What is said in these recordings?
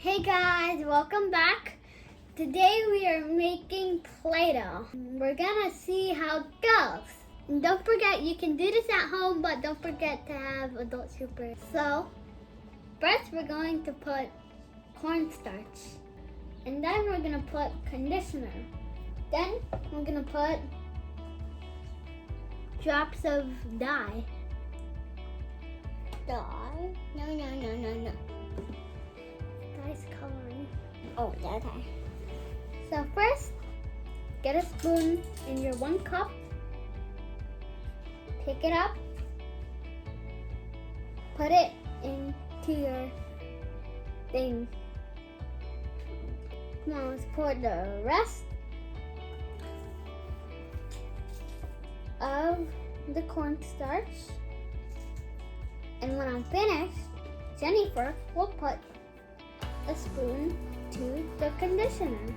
Hey guys, welcome back. Today we are making Play-Doh. We're gonna see how it goes. And don't forget, you can do this at home, but don't forget to have adult super. So, first we're going to put cornstarch. And then we're gonna put conditioner. Then we're gonna put drops of dye. Dye? No. Dye's coloring. Oh, okay. So first, get a spoon in your 1 cup. Pick it up. Put it into your thing. Come on, let's pour the rest of the cornstarch. And when I'm finished, Jennifer will put a spoon to the conditioner.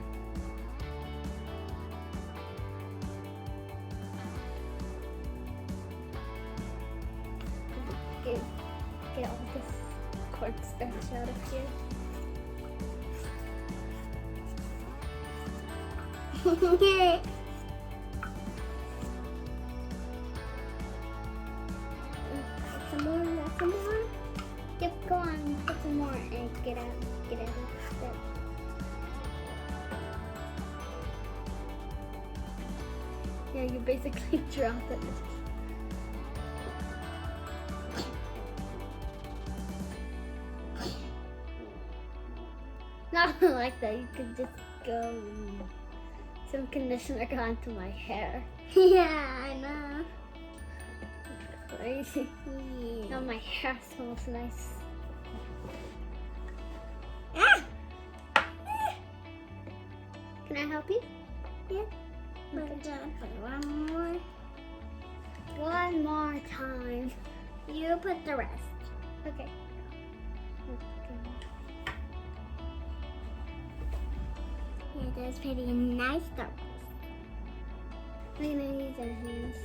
Get all this cornstarch out of here. Some more. Yep, go on, put some more and get out of that. Yeah, you basically dropped it. Not like that, you could just go. Some conditioner got into my hair. Yeah, I know. Crazy. Now my hair smells nice. Can I help you? Yeah. Okay. Put one more. One more time. You put the rest. Okay. It is pretty nice though. We're gonna use our hands.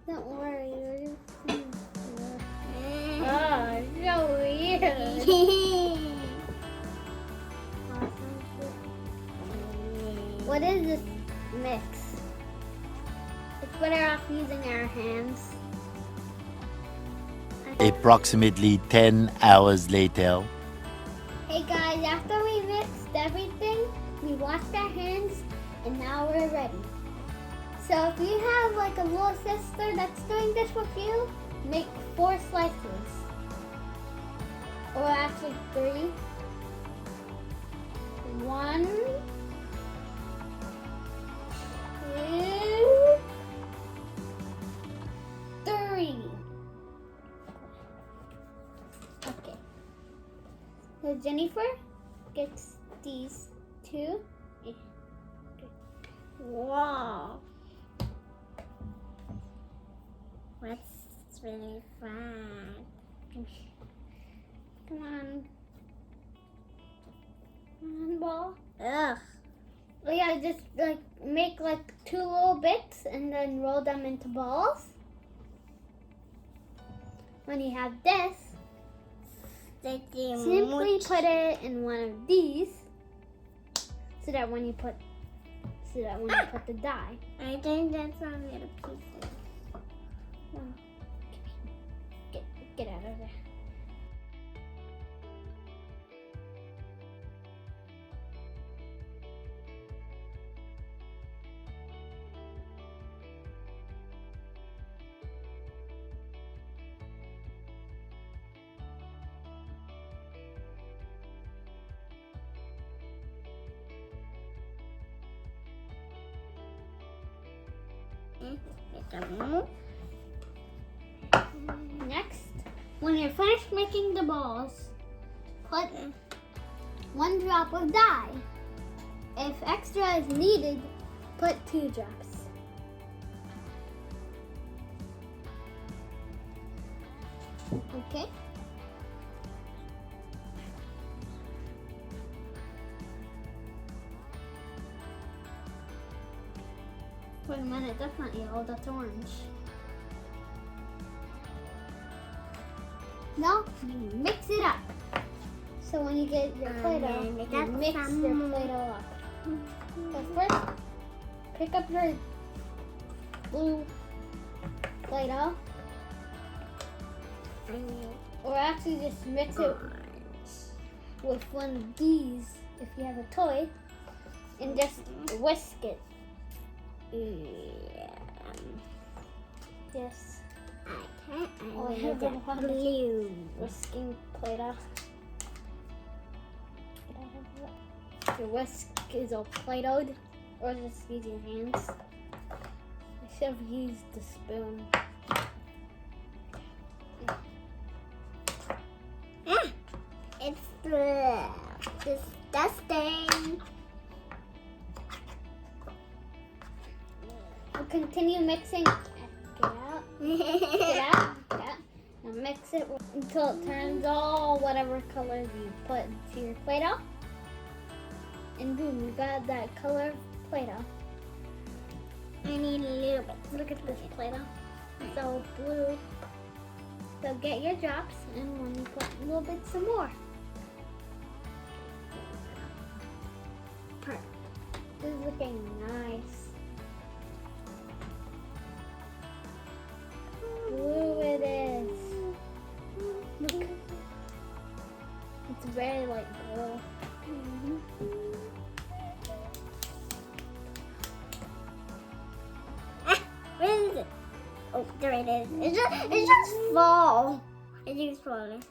Don't worry, we're just oh, so weird. What is this mix? It's better off using our hands. Approximately 10 hours later. Hey guys, after we mixed everything, we washed our hands and now we're ready. So if you have like a little sister that's doing this with you, make 4 slices. Or actually 3. 1, 2, 3. Okay. So Jennifer gets these 2. Wow. That's really fun. Come on. Come on, ball. Ugh. Oh yeah, just like make like 2 little bits and then roll them into balls. When you have this, simply put it in one of these so that when you put the dye. I think that's a little pieces. Get out of there. Next, when you're finished making the balls, put 1 drop of dye. If extra is needed, put 2 drops. Okay? Wait a minute, that's not yellow, that's orange. Now, you mix it up. So when you get your Play-Doh, and you got mix some your more. Play-Doh up. So first, pick up your blue Play-Doh, or actually just mix it with one of these if you have a toy, and just whisk it. Yes. Okay, Oh, I I have got one. blue. Whisking Play-Doh. Your whisk is all Play-Doh'd, or just use your hands. I should have used the spoon. Ah, it's disgusting. We'll continue mixing. Get out. Get out. Get out. Now mix it until it turns all whatever colors you put into your Play-Doh. And boom, you got that color of Play-Doh. I need a little bit. Look at this Play-Doh. It's all blue. So get your drops and when you put a little bit some more. Perfect. This is looking nice. Blue it is. Look. It's very light blue. Where is it? Oh, there it is. It's just fall. It's just falling.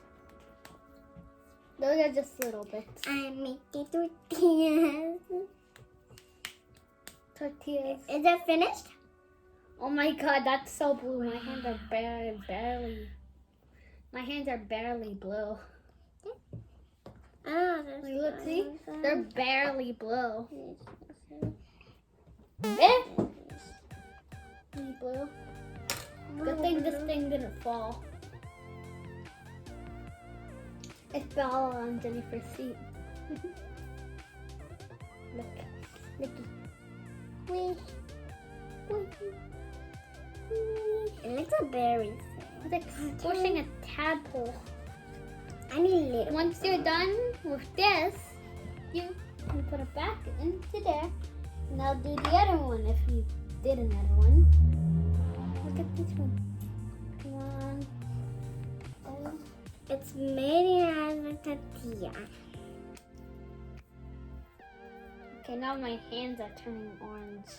Those are just little bits. I'm making tortillas. Tortillas. Is it finished? Oh my god, that's so blue. My hands are barely. My hands are barely blue. Oh, that's Like, look, see? They're barely blue. Blue. Good thing this thing didn't fall. It fell on Jennifer's seat. Look. Looky. Wee. It looks like berries. It's like squishing a tadpole. I need a little. Once you're done with this, you can put it back into there. And I'll do the other one if you did another one. Look at this one. Come on. Oh. It's made out of tortilla. Okay, now my hands are turning orange.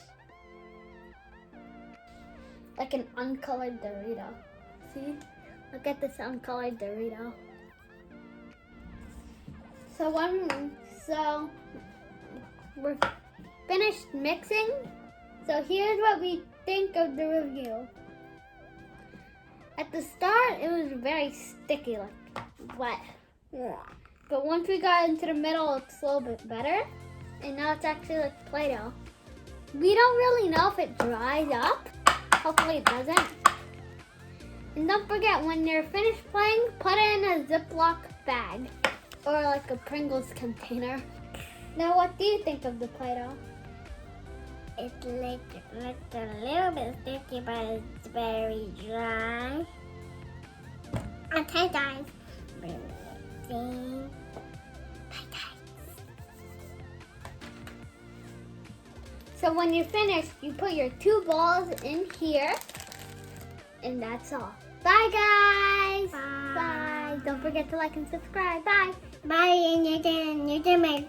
Like an uncolored Dorito. See? Look at this uncolored Dorito. So we're finished mixing. So here's what we think of the review. At the start, it was very sticky, like wet. Yeah. But once we got into the middle, it's a little bit better. And now it's actually like Play-Doh. We don't really know if it dries up. Hopefully it doesn't. And don't forget, when you're finished playing, put it in a Ziploc bag. Or like a Pringles container. Now what do you think of the Play-Doh? It looks a little bit sticky, but it's very dry. Okay, guys. Bye, guys. So when you're finished, you put your 2 balls in here. And that's all. Bye, guys. Bye. Bye. Don't forget to like and subscribe. Bye. Bye, and you can make